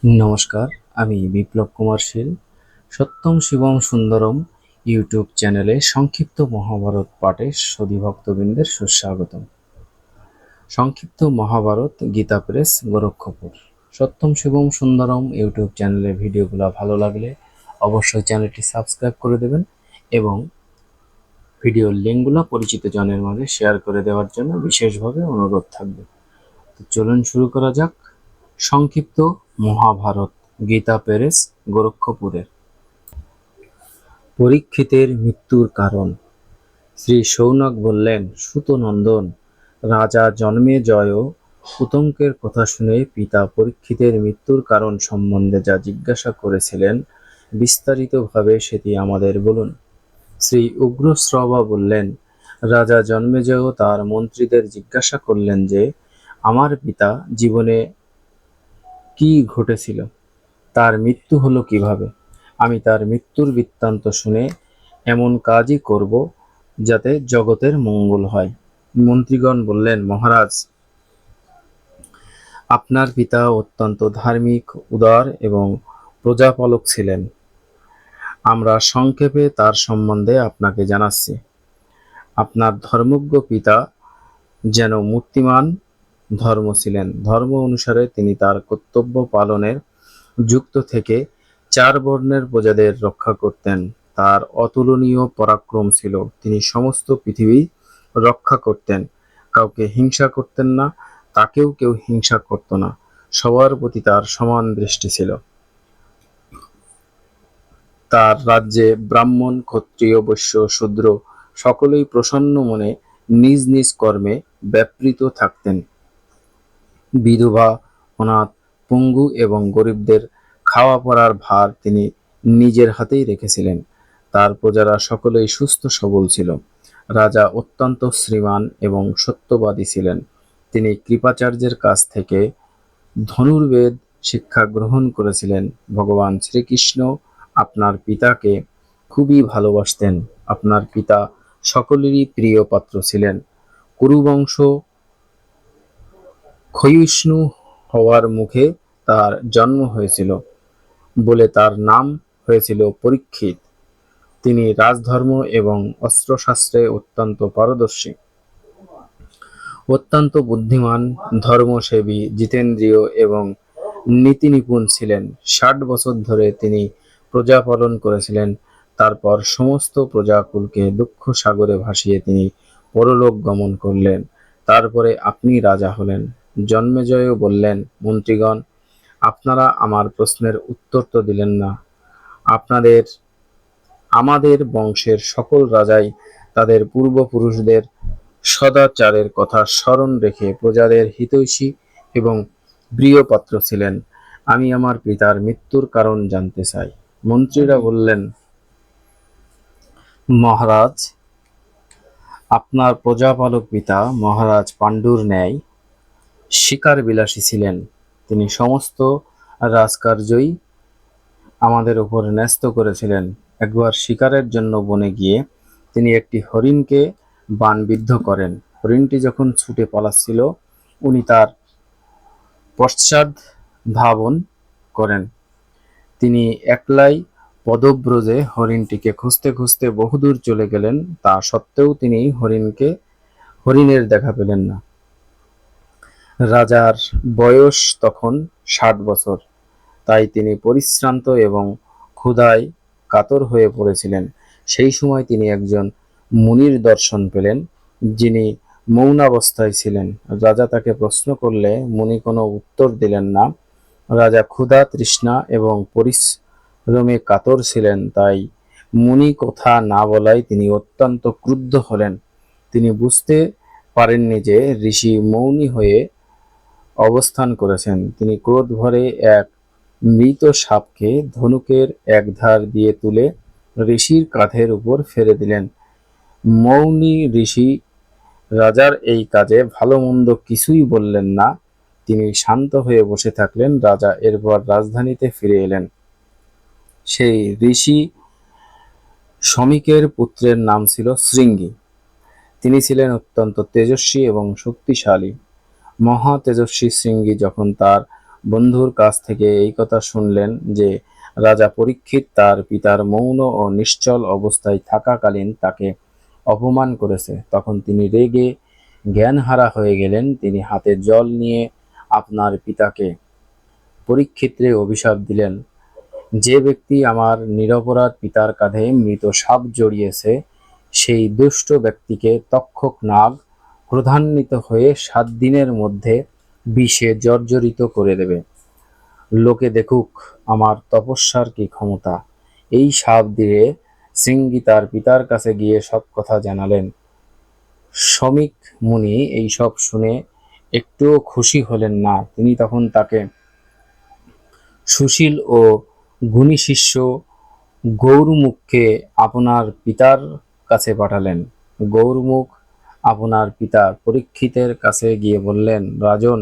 নমস্কার, আমি বিপ্লব কুমার শীল। সত্যম শিবম সুন্দরম ইউটিউব চ্যানেলে সংক্ষিপ্ত মহাভারত পাঠে সদী ভক্তবৃন্দের সুস্বাগতম। সংক্ষিপ্ত মহাভারত গীতা প্রেস, গোরক্ষপুর। সত্যম শিবম সুন্দরম ইউটিউব চ্যানেলে ভিডিওগুলো ভালো লাগলে অবশ্যই চ্যানেলটি সাবস্ক্রাইব করে দেবেন এবং ভিডিওর লিঙ্কগুলো পরিচিত জনের মাঝে শেয়ার করে দেওয়ার জন্য বিশেষভাবে অনুরোধ থাকবে। তো চলুন শুরু করা যাক। সংক্ষিপ্ত মহাভারত গীতা প্রেস, গোরক্ষপুরের। পরীক্ষিতের মৃত্যুর কারণ। শ্রী শৌনক বললেন, সুতনন্দন, রাজা জন্মেজয় উতঙ্কের কথা শুনে পিতা পরীক্ষিতের মৃত্যুর কারণ সম্বন্ধে যা জিজ্ঞাসা করেছিলেন বিস্তারিতভাবে সেটি আমাদের বলুন। শ্রী উগ্রশ্রবা বললেন, রাজা জন্মেজয় তার মন্ত্রীদের জিজ্ঞাসা করলেন যে আমার পিতা জীবনে কি ঘটেছিল, তার মৃত্যু হলো কিভাবে। আমি তার মৃত্যুর বৃত্তান্ত শুনে এমন কাজই করব যাতে জগতের মঙ্গল হয়। মন্ত্রীগণ বললেন, মহারাজ, আপনার পিতা অত্যন্ত ধার্মিক, উদার এবং প্রজাপালক ছিলেন। আমরা সংক্ষেপে তার সম্বন্ধে আপনাকে জানাচ্ছি। আপনার ধর্মজ্ঞ পিতা যেন মূর্তিমান ধর্ম ছিলেন। ধর্ম অনুসারে তিনি তার কর্তব্য পালনের যুক্ত থেকে 4 বর্ণের প্রজাদের রক্ষা করতেন। তার অতুলনীয় পরাক্রম ছিল। তিনি সমস্ত পৃথিবী রক্ষা করতেন। কাউকে হিংসা করতেন না, তাকেও কেউ হিংসা করত না। সবার প্রতি তার সমান দৃষ্টি ছিল। তার রাজ্যে ব্রাহ্মণ, ক্ষত্রিয়, বৈশ্য, শূদ্র সকলেই প্রসন্ন মনে নিজ নিজ কর্মে ব্যাপৃত থাকতেন। বিধবা, অনাথ, পঙ্গু এবং গরিবদের খাওয়া পরার ভার তিনি নিজের হাতেই রেখেছিলেন। তার প্রজারা সকলেই সুস্থ সবল ছিল। রাজা অত্যন্ত শ্রীমান এবং সত্যবাদী ছিলেন। তিনি কৃপাচার্যের কাছ থেকে ধনুর্বেদ শিক্ষা গ্রহণ করেছিলেন। ভগবান শ্রীকৃষ্ণ আপনার পিতাকে খুবই ভালোবাসতেন। আপনার পিতা সকলেরই প্রিয় পাত্র ছিলেন। কুরুবংশ ক্ষয়িষ্ণু হওয়ার মুখে তার জন্ম হয়েছিল বলে তার নাম হয়েছিল পরীক্ষিত। তিনি রাজধর্ম এবং অস্ত্রশাস্ত্রে অত্যন্ত পারদর্শী, অত্যন্ত বুদ্ধিমান, ধর্মসেবী, জিতেন্দ্রীয় এবং নীতি নিপুণ ছিলেন। 60 বছর ধরে তিনি প্রজা পালন করেছিলেন। তারপর সমস্ত প্রজাকুলকে দুঃখ সাগরে ভাসিয়ে তিনি পরলোক গমন করলেন। তারপরে আপনি রাজা হলেন। জন্মেজয় বললেন, মন্ত্রীগণ, আপনারা আমার প্রশ্নের উত্তর তো দিলেন না। আমাদের বংশের সকল রাজাই তাদের পূর্বপুরুষদের সদাচারের কথা স্মরণ রেখে প্রজাদের হিতৈষী এবং প্রিয়পাত্র ছিলেন। আমি আমার পিতার মৃত্যুর কারণ জানতে চাই। মন্ত্রীরা বললেন, মহারাজ, আপনার প্রজাপালক পিতা মহারাজ পাণ্ডুর ন্যায় শিকার বিলাসী ছিলেন। তিনি সমস্ত রাজকার্যই আমাদের উপর ন্যস্ত করেছিলেন। একবার শিকারের জন্য বনে গিয়ে তিনি একটি হরিণকে বাণবিদ্ধ করেন। হরিণটি যখন ছুটে পালাচ্ছিল, উনি তার পশ্চাৎ ধাবন করেন। তিনি একলাই পদব্রজে হরিণটিকে খুঁজতে খুঁজতে বহুদূর চলে গেলেন। তা সত্ত্বেও তিনি হরিণের দেখা পেলেন না। রাজার বয়স তখন 60 বছর। তাই তিনি পরিশ্রান্ত এবং ক্ষুধায় কাতর হয়ে পড়েছিলেন। সেই সময় তিনি একজন মুনির দর্শন পেলেন, যিনি মৌনাবস্থায় ছিলেন। রাজা তাকে প্রশ্ন করলে মুনি কোনো উত্তর দিলেন না। রাজা ক্ষুধা, তৃষ্ণা এবং পরিশ্রমে কাতর ছিলেন, তাই মুনি কথা না বলায় তিনি অত্যন্ত ক্রুদ্ধ হলেন। তিনি বুঝতে পারেননি যে ঋষি মৌনী হয়ে অবস্থান করেছেন। তিনি ক্রোধ ভরে এক মৃত সাপকে ধনুকের এক ধার দিয়ে তুলে ঋষির কাঁধের উপর ফেলে দিলেন। মৌনী ঋষি রাজার এই কাজে ভালো মন্দ কিছুই বললেন না। তিনি শান্ত হয়ে বসে থাকলেন। রাজা এরপর রাজধানীতে ফিরে এলেন। সেই ঋষি শমিকের পুত্রের নাম ছিল শৃঙ্গী। তিনি ছিলেন অত্যন্ত তেজস্বী এবং শক্তিশালী। মহা তেজস্বী শৃঙ্গী যখন তার বন্ধুর কাছ থেকে এই কথা শুনলেন যে রাজা পরীক্ষিত তার পিতার মৌন ও নিশ্চল অবস্থায় থাকাকালীন তাকে অপমান করেছে। তখন তিনি রেগে জ্ঞানহারা হয়ে গেলেন। তিনি হাতে জল নিয়ে আপনার পিতাকে পরীক্ষিতে অভিশাপ দিলেন, যে ব্যক্তি আমার নিরপরাধ পিতার কাঁধে মৃত সাপ জড়িয়েছে, সেই দুষ্ট ব্যক্তিকে তক্ষক নাগ ক্রোধান্বিত হয়ে 7 দিনের মধ্যে বিষে জর্জরিত করে দেবে। লোকে দেখুক আমার তপস্যার কি ক্ষমতা। এই সাপ দিয়ে শৃঙ্গি তার পিতার কাছে গিয়ে সব কথা জানালেন। শমিক মুনি এই সব শুনে একটুও খুশি হলেন না। তিনি তখন তাকে সুশীল ও গুণী শিষ্য গৌরমুখকে আপনার পিতার কাছে পাঠালেন। গৌরমুখ আপনার পিতা পরীক্ষিতের কাছে গিয়ে বললেন, রাজন,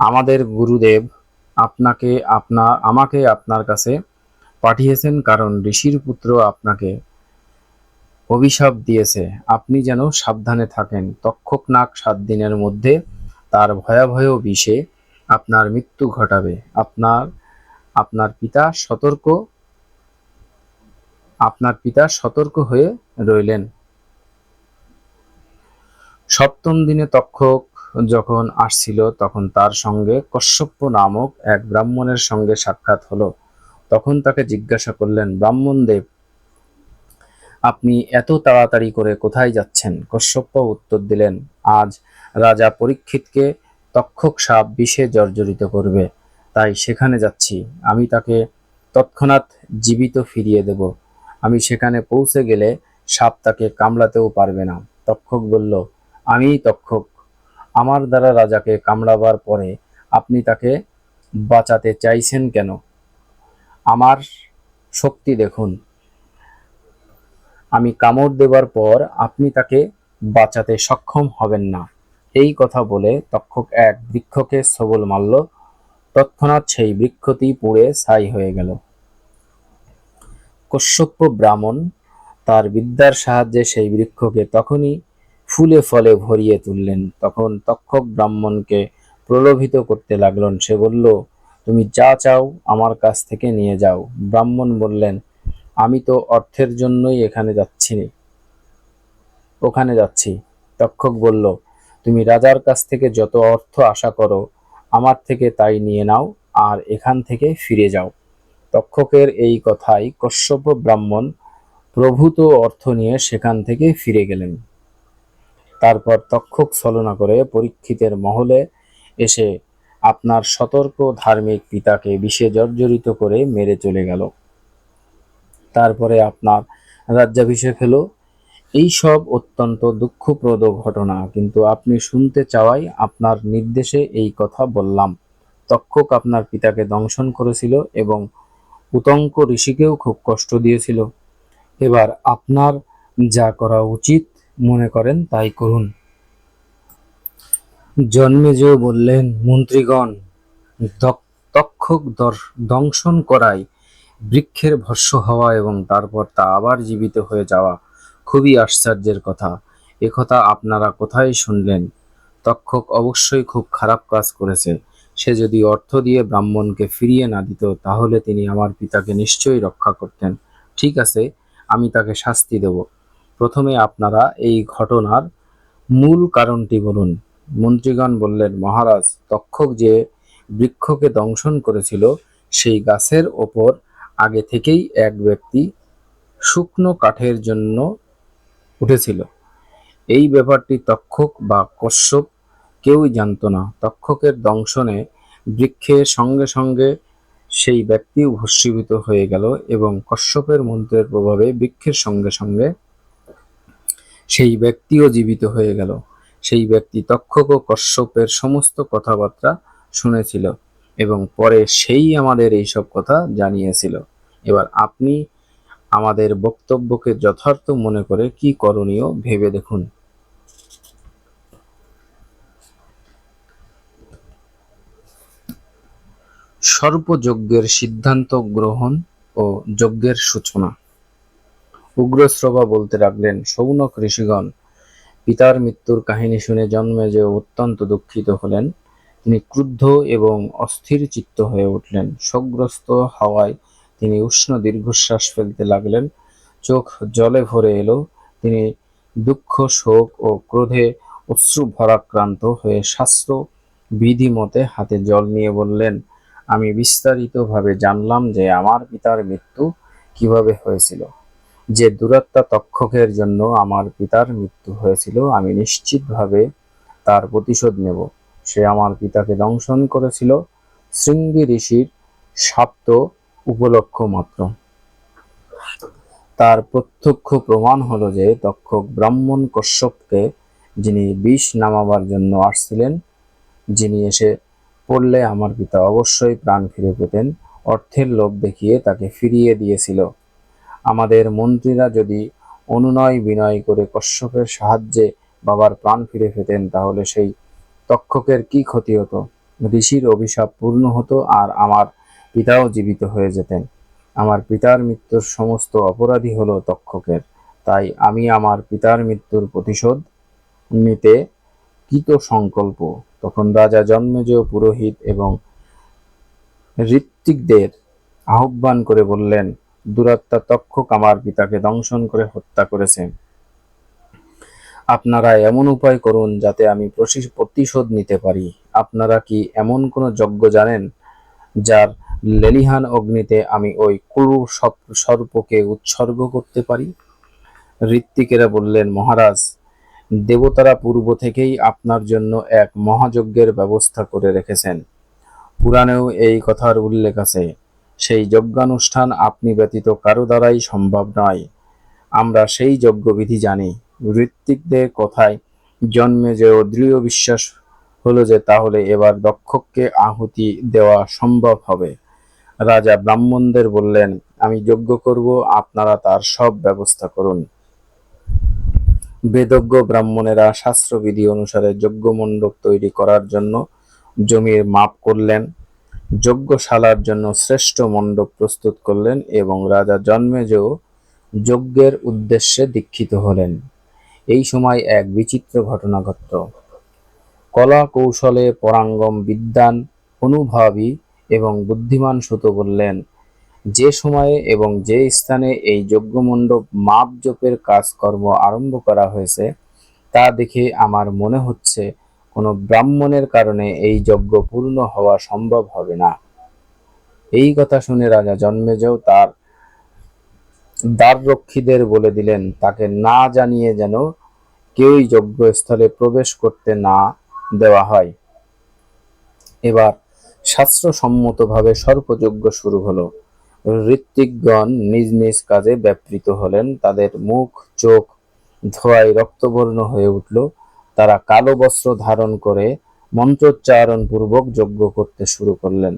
আমাদের গুরুদেব আমাকে আপনার কাছে পাঠিয়েছেন, কারণ ঋষির পুত্র আপনাকে অভিশাপ দিয়েছে। আপনি যেন সাবধানে থাকেন। তক্ষক নাগ 7 দিনের মধ্যে তার ভয়াবহ বিষে আপনার মৃত্যু ঘটাবে। আপনার পিতা সতর্ক হয়ে রইলেন। 7ম দিনে তক্ষক যখন আসছিল, তখন তার সঙ্গে কশ্যপ নামক এক ব্রাহ্মণের সঙ্গে সাক্ষাৎ হলো। তখন তাকে জিজ্ঞাসা করলেন, ব্রাহ্মণদেব, আপনি এত তাড়াতাড়ি করে কোথায় যাচ্ছেন? কশ্যপ উত্তর দিলেন, আজ রাজা পরীক্ষিতকে তক্ষক সাপ বিষে জর্জরিত করবে, তাই সেখানে যাচ্ছি। আমি তাকে তৎক্ষণাৎ জীবিত ফিরিয়ে দেব। আমি সেখানে পৌঁছে গেলে সাপ তাকে কামড়াতেও পারবে না। তক্ষক বলল, আমিই তক্ষক। আমার দ্বারা রাজাকে কামড়াবার পরে আপনি তাকে বাঁচাতে চাইছেন কেন? আমার শক্তি দেখুন। আমি কামড় দেবার পর আপনি তাকে বাঁচাতে সক্ষম হবেন না। এই কথা বলে তক্ষক এক বৃক্ষকে ছোবল মারল। তৎক্ষণাৎ সেই বৃক্ষটি পুড়ে ছাই হয়ে গেল। কশ্যপ ব্রাহ্মণ তার বিদ্যার সাহায্যে সেই বৃক্ষকে তখনই ফুলে ফলে ভরিয়ে তুললেন। তখন তক্ষক ব্রাহ্মণকে প্রলোভিত করতে লাগলেন। সে বলল, তুমি যা চাও আমার কাছ থেকে নিয়ে যাও। ব্রাহ্মণ বললেন, আমি তো অর্থের জন্যই ওখানে যাচ্ছি। তক্ষক বলল, তুমি রাজার কাছ থেকে যত অর্থ আশা করো আমার থেকে তাই নিয়ে নাও আর এখান থেকে ফিরে যাও। তক্ষকের এই কথায় কশ্যপ ব্রাহ্মণ প্রভূত অর্থ নিয়ে সেখান থেকে ফিরে গেলেন। তারপর তক্ষক ছলনা করে পরীক্ষিতের মহলে এসে আপনার সতর্ক ধার্মিক পিতাকে বিষে জর্জরিত করে মেরে চলে গেল। তারপরে আপনার রাজ্যাভিষেক হলো। এই সব অত্যন্ত দুঃখপ্রদ ঘটনা, কিন্তু আপনি শুনতে চাওয়ায় আপনার নির্দেশে এই কথা বললাম। তক্ষক আপনার পিতাকে দংশন করেছিল এবং উতঙ্ক ঋষিকেও খুব কষ্ট দিয়েছিল। এবার আপনার যা করা উচিত মনে করেন তাই করুন। জন্মেজয় বললেন, মন্ত্রীগণ, তক্ষক দংশন করায় বৃক্ষের ভস্ম হওয়া এবং তারপর তা আবার জীবিত হয়ে যাওয়া খুবই আশ্চর্যের কথা। একথা আপনারা কোথায় শুনলেন? তক্ষক অবশ্যই খুব খারাপ কাজ করেছে। সে যদি অর্থ দিয়ে ব্রাহ্মণকে ফিরিয়ে না দিত, তাহলে তিনি আমার পিতাকে নিশ্চয়ই রক্ষা করতেন। ঠিক আছে, আমি তাকে শাস্তি দেব। প্রথমে আপনারা এই ঘটনার মূল কারণটি বলুন। মন্ত্রীগণ বললেন, মহারাজ, তক্ষক যে বৃক্ষকে দংশন করেছিল, সেই গাছের ওপর আগে থেকেই এক ব্যক্তি শুকনো কাঠের জন্য উঠেছিল। এই ব্যাপারটি তক্ষক বা কশ্যপ কেউই জানত না। তক্ষকের দংশনে বৃক্ষের সঙ্গে সঙ্গে সেই ব্যক্তিও ভস্মীভূত হয়ে গেল এবং কশ্যপের মন্ত্রের প্রভাবে বৃক্ষের সঙ্গে সঙ্গে সেই ব্যক্তিও জীবিত হয়ে গেল। সেই ব্যক্তি তক্ষক ও কশ্যপের সমস্ত কথাবার্তা শুনেছিল এবং পরে সেই আমাদের এইসব কথা জানিয়েছিল। এবার আপনি আমাদের বক্তব্যকে যথার্থ মনে করে কি করণীয় ভেবে দেখুন। সর্পযজ্ঞের সিদ্ধান্ত গ্রহণ ও যজ্ঞের সূচনা। উগ্রশ্রবা বলতে লাগলেন, শৌনক ঋষিগণ, পিতার মৃত্যুর কাহিনী শুনে জন্মেজয় অত্যন্ত দুঃখিত হলেন। তিনি ক্রুদ্ধ এবং অস্থির চিত্ত হয়ে উঠলেন। শোকগ্রস্ত হওয়ায় তিনি উষ্ণ দীর্ঘশ্বাস ফেলতে লাগলেন। চোখ জলে ভরে এলো। তিনি দুঃখ, শোক ও ক্রোধে অশ্রু ভারাক্রান্ত হয়ে শাস্ত্র বিধিমতে হাতে জল নিয়ে বললেন, আমি বিস্তারিতভাবে জানলাম যে আমার পিতার মৃত্যু কিভাবে হয়েছিল। যে দুরাত্মা তক্ষকের জন্য আমার পিতার মৃত্যু হয়েছিল, আমি নিশ্চিতভাবে তার প্রতিশোধ নেব। সে আমার পিতাকে দংশন করেছিল শৃঙ্গি ঋষির শাপ্ত উপলক্ষ মাত্র। তার প্রত্যক্ষ প্রমাণ হলো যে তক্ষক ব্রাহ্মণ কশ্যপকে, যিনি বিষ নামাবার জন্য আসছিলেন, যিনি এসে পড়লে আমার পিতা অবশ্যই প্রাণ ফিরে পেতেন, অর্থের লোভ দেখিয়ে তাকে ফিরিয়ে দিয়েছিল। আমাদের মন্ত্রীরা যদি অনুনয় বিনয় করে কশ্যপের সাহায্যে বাবার প্রাণ ফিরে পেতেন, তাহলে সেই তক্ষকের কি ক্ষতি হতো? ঋষির অভিশাপ পূর্ণ হতো আর আমার পিতাও জীবিত হয়ে যেতেন। আমার পিতার মৃত্যুর সমস্ত অপরাধী হলো তক্ষকের। তাই আমি আমার পিতার মৃত্যুর প্রতিশোধ নিতে কৃত সংকল্প। তখন রাজা জন্মেজয় পুরোহিত এবং ঋত্বিকদের আহ্বান করে বললেন, দুরাত্মা তক্ষক আমার পিতাকে দংশন করে হত্যা করেছে। আপনারা এমন উপায় করুন যাতে আমি প্রতিশোধ নিতে পারি। আপনারা কি এমন কোনো যজ্ঞ জানেন যার লেলিহান অগ্নিতে আমি ওই ক্রূর সর্পকে উৎসর্গ করতে পারি? ঋত্বিকেরা বললেন, মহারাজ, দেবতারা পূর্ব থেকেই আপনার জন্য এক মহাযজ্ঞের ব্যবস্থা করে রেখেছেন। পুরাণেও এই কথার উল্লেখ আছে। সেই যজ্ঞানুষ্ঠান আপনি ব্যতীত কারো দ্বারাই সম্ভব নয়। আমরা সেই যজ্ঞবিধি জানি। ঋত্বিকদের কথায় জন্মেজয় দৃঢ় বিশ্বাস হলো যে তাহলে এবার দক্ষকে আহুতি দেওয়া সম্ভব হবে। রাজা ব্রাহ্মণদের বললেন, আমি যজ্ঞ করব, আপনারা তার সব ব্যবস্থা করুন। বেদজ্ঞ ব্রাহ্মণেরা শাস্ত্রবিধি অনুসারে যজ্ঞ মণ্ডপ তৈরি করার জন্য জমির মাপ করলেন, যজ্ঞশালার জন্য শ্রেষ্ঠ মণ্ডপ প্রস্তুত করলেন এবং রাজা জন্মেজয় যজ্ঞের উদ্দেশ্যে দীক্ষিত হলেন। এই সময় এক বিচিত্র ঘটনা ঘটল। কলা কৌশলে পরাঙ্গম বিদ্বান, অনুভাবী এবং বুদ্ধিমান সুত বললেন, যে সময়ে এবং যে স্থানে এই যজ্ঞমণ্ডপ মাপজোপের কাজকর্ম আরম্ভ করা হয়েছে, তা দেখে আমার মনে হচ্ছে কোনো ব্রাহ্মণের কারণে এই যজ্ঞ পূর্ণ হওয়া সম্ভব হবে না। এই কথা শুনে রাজা জন্মেজয় তার দ্বাররক্ষীদের বলে দিলেন, তাকে না জানিয়ে যেন কেউই যজ্ঞস্থলে প্রবেশ করতে না দেওয়া হয়। এবার শাস্ত্রসম্মতভাবে সর্পযজ্ঞ শুরু হলো। ঋত্বিকগণ নিজ নিজ কাজে ব্যাপৃত হলেন। তাদের মুখ চোখ ধোঁয়ায় রক্তবর্ণ হয়ে উঠল। তারা কালো বস্ত্র ধারণ করে মন্ত্রোচ্চারণ পূর্বক যজ্ঞ করতে শুরু করলেন।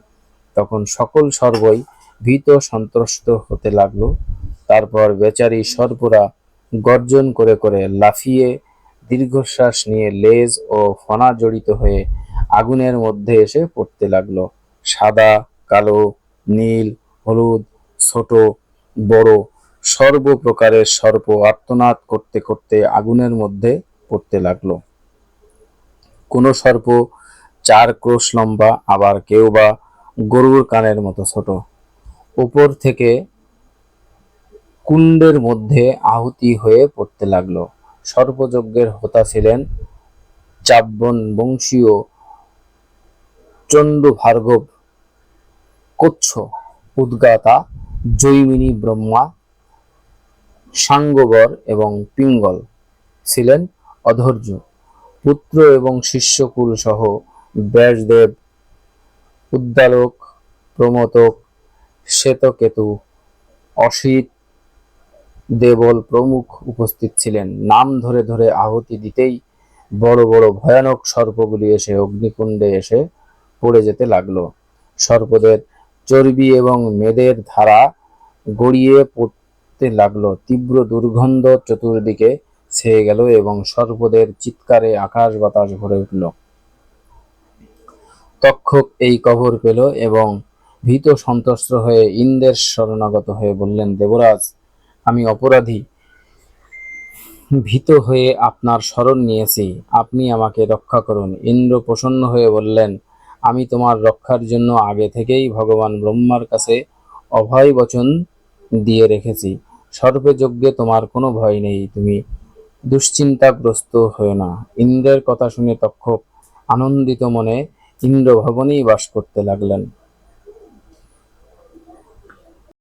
তখন সকল সর্বই ভীত সন্ত্রস্ত হতে লাগলো। তারপর বেচারি সর্পরা গর্জন করে করে লাফিয়ে দীর্ঘশ্বাস নিয়ে লেজ ও ফণা জড়িত হয়ে আগুনের মধ্যে এসে পড়তে লাগলো। সাদা, কালো, নীল, হলুদ, ছোট বড় সর্বপ্রকারের সর্প আর্তনাদ করতে করতে আগুনের মধ্যে পড়তে লাগলো। কোনো সর্প 4 ক্রোশ লম্বা, আবার কেউ বা গরুর কানের মতো ছোট। উপর থেকে কুণ্ডের মধ্যে আহুতি হয়ে পড়তে লাগলো। সর্পযজ্ঞের হোতা ছিলেন চাব্বন বংশীয় চণ্ডু ভার্গব, কচ্ছ, উদ্গাতা, জৈমিনী ব্রহ্মা, সাঙ্গবর এবং পিঙ্গল ছিলেন অধৈর্য। পুত্র এবং শিষ্যকুল সহ ব্যাসদেব, উদ্দালক, প্রমতক, শ্বেতকেতু, অসিত, দেবল প্রমুখ উপস্থিত ছিলেন। নাম ধরে ধরে আহুতি দিতেই বড় বড় ভয়ানক সর্পগুলি এসে অগ্নিকুণ্ডে এসে পড়ে যেতে লাগলো। সর্পদের চর্বি এবং মেদের ধারা গড়িয়ে পড়তে লাগলো। তীব্র দুর্গন্ধ চতুর্দিকে ছেয়ে গেল এবং সর্পদের চিৎকারে আকাশ বাতাস ভরে উঠল। তক্ষক এই খবর পেল এবং ভীত সন্ত্রস্ত হয়ে ইন্দ্রের শরণাগত হয়ে বললেন, দেবরাজ, আমি অপরাধী, ভীত হয়ে আপনার শরণ নিয়েছি, আপনি আমাকে রক্ষা করুন। ইন্দ্র প্রসন্ন হয়ে বললেন, আমি তোমার রক্ষার জন্য আগে থেকেই ভগবান ব্রহ্মার কাছে অভয় বচন দিয়ে রেখেছি। সর্বযজ্ঞে তোমার কোনো ভয় নেই, তুমি দুশ্চিন্তাগ্রস্ত হও না। ইন্দ্রের কথা শুনে তক্ষক আনন্দিত মনে ইন্দ্রভবনেই বাস করতে লাগলেন।